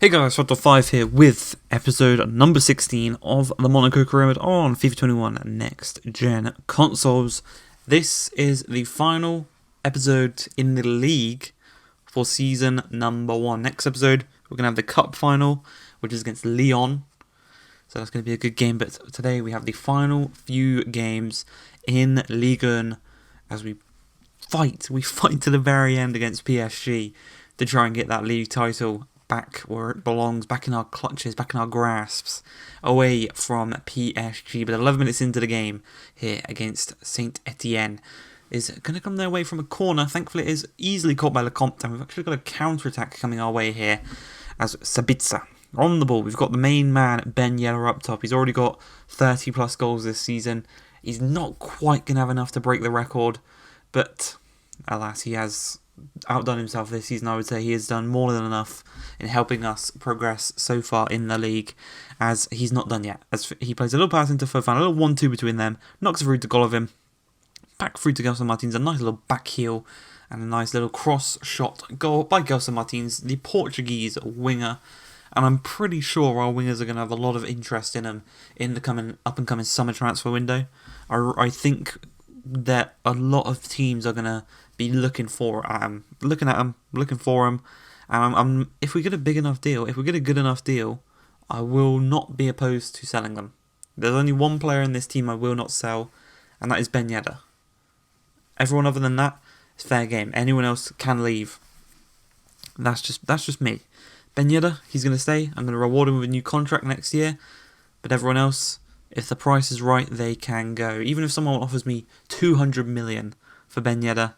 Hey guys, Photo5 here with episode number 16 of the Monaco career mode on FIFA 21 next gen consoles. This is the final episode in the league for season number 1. Next episode, we're going to have the cup final, which is against Lyon. So that's going to be a good game, but today we have the final few games in Ligue as we fight to the very end against PSG to try and get that league title back where it belongs, back in our clutches, back in our grasps, away from PSG. But 11 minutes into the game here against Saint Etienne is going to come their way from a corner. Thankfully, it is easily caught by Lecomte, and we've actually got a counter-attack coming our way here as Sabitzer on the ball. We've got the main man, Ben Yedder, up top. He's already got 30 plus goals this season. He's not quite going to have enough to break the record, but alas, he has outdone himself this season. I would say he has done more than enough in helping us progress so far in the league, as he's not done yet. As he plays a little pass into Fofana, a little 1-2 between them, knocks through to Golovin, back through to Gelson Martins, a nice little back heel, and a nice little cross shot goal by Gelson Martins, the Portuguese winger. And I'm pretty sure our wingers are going to have a lot of interest in him in the up and coming summer transfer window. I think that a lot of teams are going to be looking for him. If we get a big enough deal, if we get a good enough deal, I will not be opposed to selling them. There's only one player in this team I will not sell, and that is Ben Yedder. Everyone other than that is fair game. Anyone else can leave. That's just me. Ben Yedder, he's going to stay. I'm going to reward him with a new contract next year. But everyone else, if the price is right, they can go. Even if someone offers me 200 million for Ben Yedder,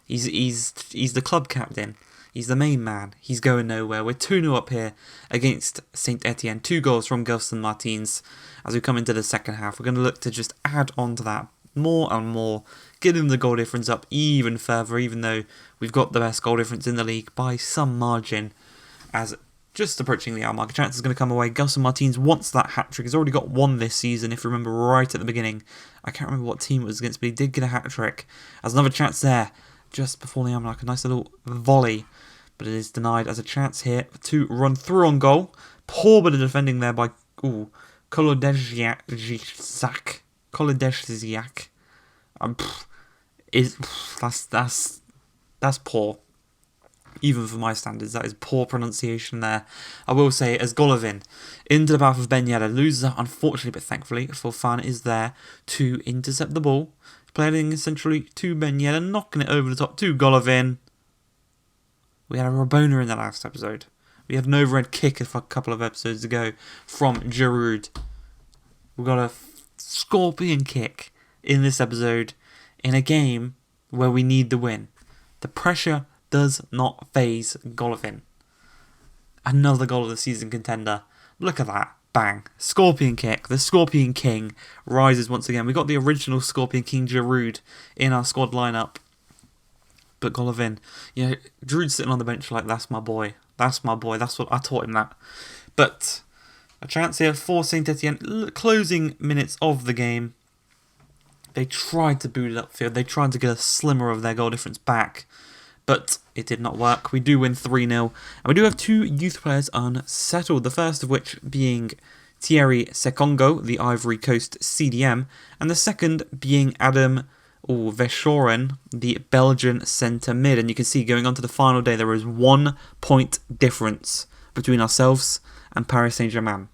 he's the club captain. He's the main man. He's going nowhere. We're 2-0 up here against Saint Etienne. 2 goals from Gelson Martins as we come into the second half. We're going to look to just add on to that more and more, getting the goal difference up even further, even though we've got the best goal difference in the league by some margin. As just approaching the hour mark, a chance is going to come away. Gelson Martins wants that hat-trick. He's already got one this season, if you remember right at the beginning. I can't remember what team it was against, but he did get a hat-trick. As another chance there, just before the hour mark, a nice little volley. But it is denied as a chance here to run through on goal. Poor bit of defending there by Kolodezhiak. That's poor. Even for my standards, that is poor pronunciation there. I will say, as Golovin into the path of Ben Yedder, loses that unfortunately, but thankfully, Fofana is there to intercept the ball. Playing essentially to Ben Yedder, knocking it over the top to Golovin. We had a Rabona in the last episode. We had an overhead kick a couple of episodes ago from Giroud. We got a scorpion kick in this episode in a game where we need the win. The pressure does not faze Golovin. Another goal of the season contender. Look at that. Bang. Scorpion kick. The Scorpion King rises once again. We got the original Scorpion King Giroud in our squad lineup. But Golovin, Giroud's sitting on the bench like, that's my boy. That's my boy. That's what I taught him that. But a chance here for Saint Etienne. Closing minutes of the game. They tried to boot it upfield. They tried to get a slimmer of their goal difference back. But it did not work. We do win 3-0. And we do have 2 youth players unsettled. The first of which being Thierry Sekongo, the Ivory Coast CDM. And the second being Adam Verschoren, the Belgian centre mid. And you can see going on to the final day, there is 1 point difference between ourselves and Paris Saint-Germain.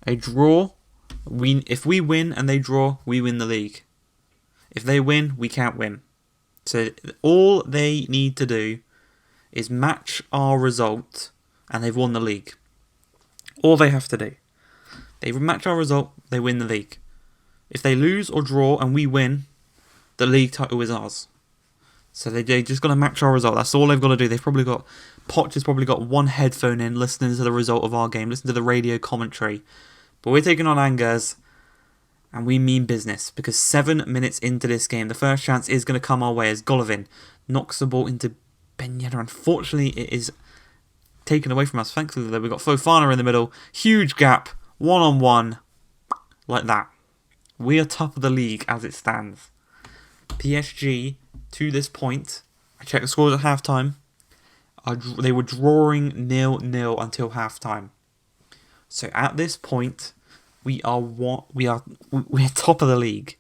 A draw, if we win and they draw, we win the league. If they win, we can't win. So all they need to do is match our result and they've won the league. All they have to do. They match our result, they win the league. If they lose or draw and we win, the league title is ours. So they just got to match our result. That's all they've got to do. Poch has probably got one headphone in listening to the result of our game, listening to the radio commentary. But we're taking on Angers. And we mean business, because 7 minutes into this game, the first chance is going to come our way as Golovin knocks the ball into Ben Yedder. Unfortunately, it is taken away from us. Thankfully, though, we've got Fofana in the middle. Huge gap, 1-on-1, like that. We are top of the league as it stands. PSG, to this point, I checked the scores at halftime, They were drawing 0-0 until half-time. So at this point, we're top of the league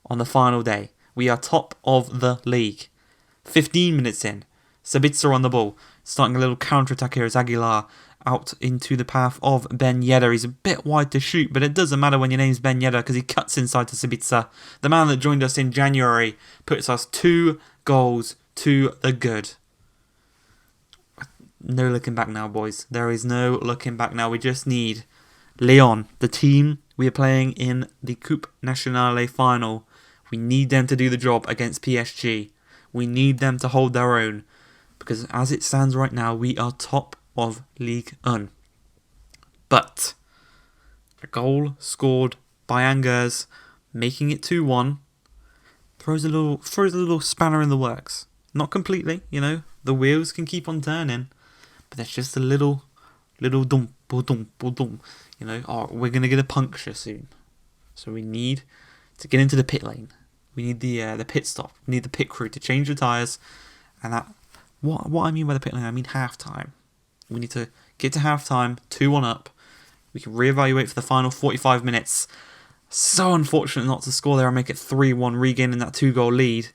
on the final day. We are top of the league. 15 minutes in, Sabitzer on the ball, starting a little counter-attack here as Aguilar out into the path of Ben Yedder. He's a bit wide to shoot, but it doesn't matter when your name's Ben Yedder because he cuts inside to Sabitzer. The man that joined us in January puts us 2 goals to the good. No looking back now, boys. There is no looking back now. We just need Lyon, the team we are playing in the Coupe Nationale final. We need them to do the job against PSG. We need them to hold their own. Because as it stands right now, we are top of Ligue 1. But a goal scored by Angers, making it 2-1, throws a little spanner in the works. Not completely, the wheels can keep on turning, but there's just a little dump, we're going to get a puncture soon. So we need to get into the pit lane. We need the pit stop. We need the pit crew to change the tyres. And that, what I mean by the pit lane, I mean half-time. We need to get to half-time, 2-1 up. We can reevaluate for the final 45 minutes. So unfortunate not to score there and make it 3-1, regaining that 2-goal lead.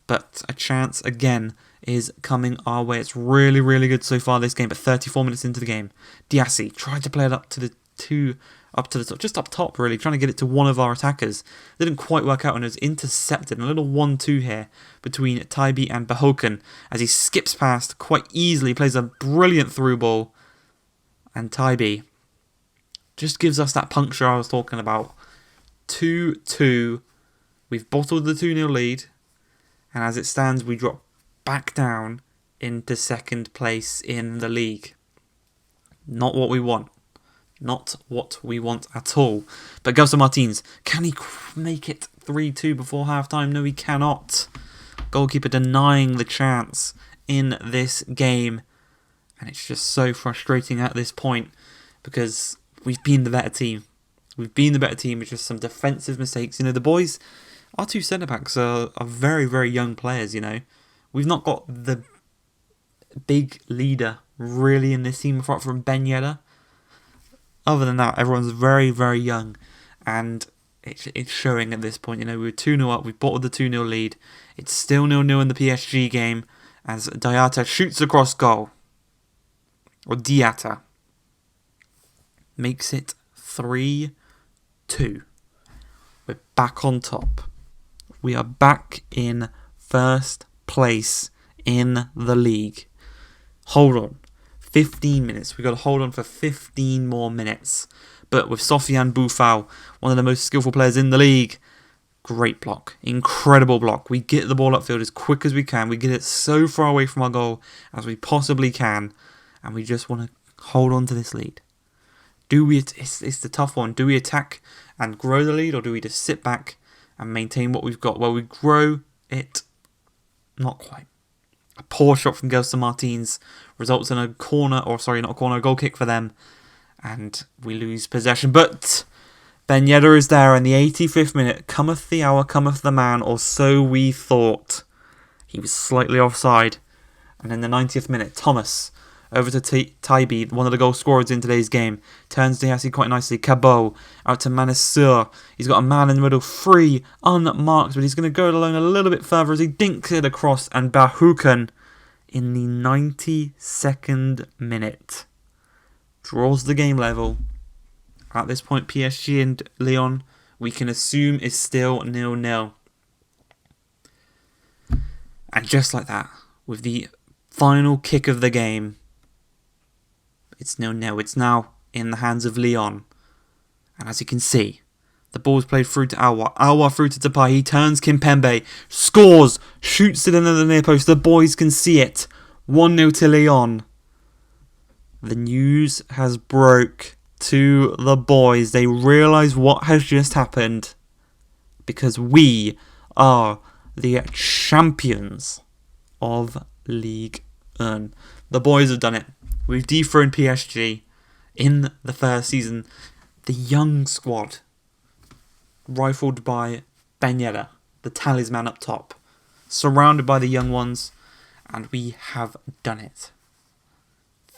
But a chance, again, is coming our way. It's really, really good so far this game, but 34 minutes into the game. Diassi tried to play it up to the top, just up top really, trying to get it to one of our attackers. Didn't quite work out and it was intercepted. A little 1-2 here between Taibi and Behoken as he skips past quite easily, plays a brilliant through ball. And Taibi just gives us that puncture I was talking about. 2-2. We've bottled the 2-0 lead. And as it stands, we drop back down into second place in the league. Not what we want. Not what we want at all. But Gelson Martins, can he make it 3-2 before half-time? No, he cannot. Goalkeeper denying the chance in this game. And it's just so frustrating at this point because we've been the better team. We've been the better team with just some defensive mistakes. The boys, our 2 centre-backs are very, very young players, We've not got the big leader really in this team apart from Ben Yedder. Other than that, everyone's very, very young. And it's showing at this point. We were 2-0 up. We bottled the 2-0 lead. It's still 0-0 in the PSG game as Diatta shoots across goal. Or Diatta. Makes it 3-2. We're back on top. We are back in first place in the league. Hold on. 15 minutes. We've got to hold on for 15 more minutes. But with Sofiane Boufal, one of the most skillful players in the league, great block. Incredible block. We get the ball upfield as quick as we can. We get it so far away from our goal as we possibly can. And we just want to hold on to this lead. It's the tough one. Do we attack and grow the lead, or do we just sit back and maintain what we've got? Well, we grow it. Not quite. A poor shot from Gelson Martins results in a goal kick for them. And we lose possession. But Ben Yedder is there in the 85th minute. Cometh the hour, cometh the man, or so we thought. He was slightly offside. And in the 90th minute, Thomas, over to Taibi, one of the goal scorers in today's game, turns Diassi quite nicely. Cabot, out to Manasur. He's got a man in the middle, free, unmarked, but he's going to go it alone a little bit further as he dinks it across. And Bahuken, in the 92nd minute, draws the game level. At this point, PSG and Lyon, we can assume, is still 0-0. And just like that, with the final kick of the game, it's 0-0. It's now in the hands of Lyon. And as you can see, the ball's played through to Aouar. Aouar through to Depay. He turns Kimpembe. Scores. Shoots it into the near post. The boys can see it. 1-0 to Lyon. The news has broke to the boys. They realise what has just happened. Because we are the champions of Ligue 1. The boys have done it. We've dethroned PSG in the first season. The young squad, rifled by Ben Yedder, the talisman up top, surrounded by the young ones, and we have done it.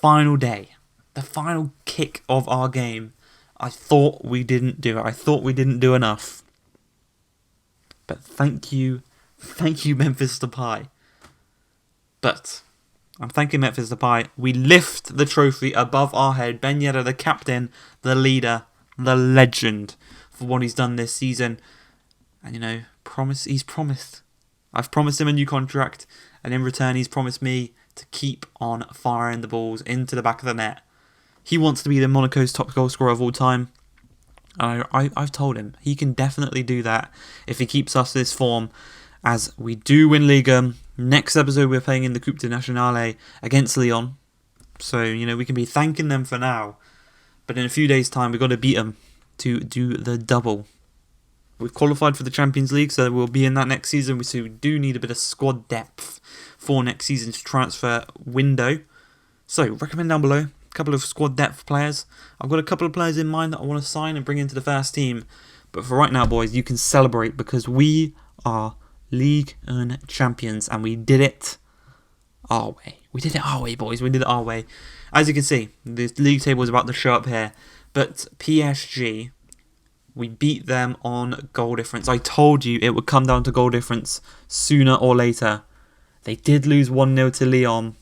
final day, the final kick of our game, I thought we didn't do it. I thought we didn't do enough. But thank you, Memphis Depay. But I'm thanking Memphis Depay. We lift the trophy above our head. Ben Yedder, the captain, the leader, the legend, for what he's done this season. And he's promised. I've promised him a new contract, and in return he's promised me to keep on firing the balls into the back of the net. He wants to be the Monaco's top goal scorer of all time. I've told him he can definitely do that if he keeps us this form, as we do win Ligue. Next episode we're playing in the Coupe de Nationale against Lyon. So, we can be thanking them for now. But in a few days' time we've got to beat them to do the double. We've qualified for the Champions League, so we'll be in that next season. So we do need a bit of squad depth for next season's transfer window. So recommend down below a couple of squad depth players. I've got a couple of players in mind that I want to sign and bring into the first team. But for right now, boys, you can celebrate because we are Ligue 1 champions and we did it our way. We did it our way, boys. We did it our way. As you can see, the league table is about to show up here. But PSG, we beat them on goal difference. I told you it would come down to goal difference sooner or later. They did lose 1-0 to Lyon.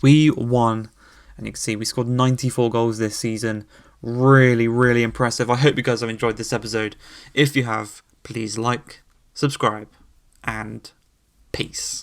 We won. And you can see we scored 94 goals this season. Really, really impressive. I hope you guys have enjoyed this episode. If you have, please like, subscribe, and peace.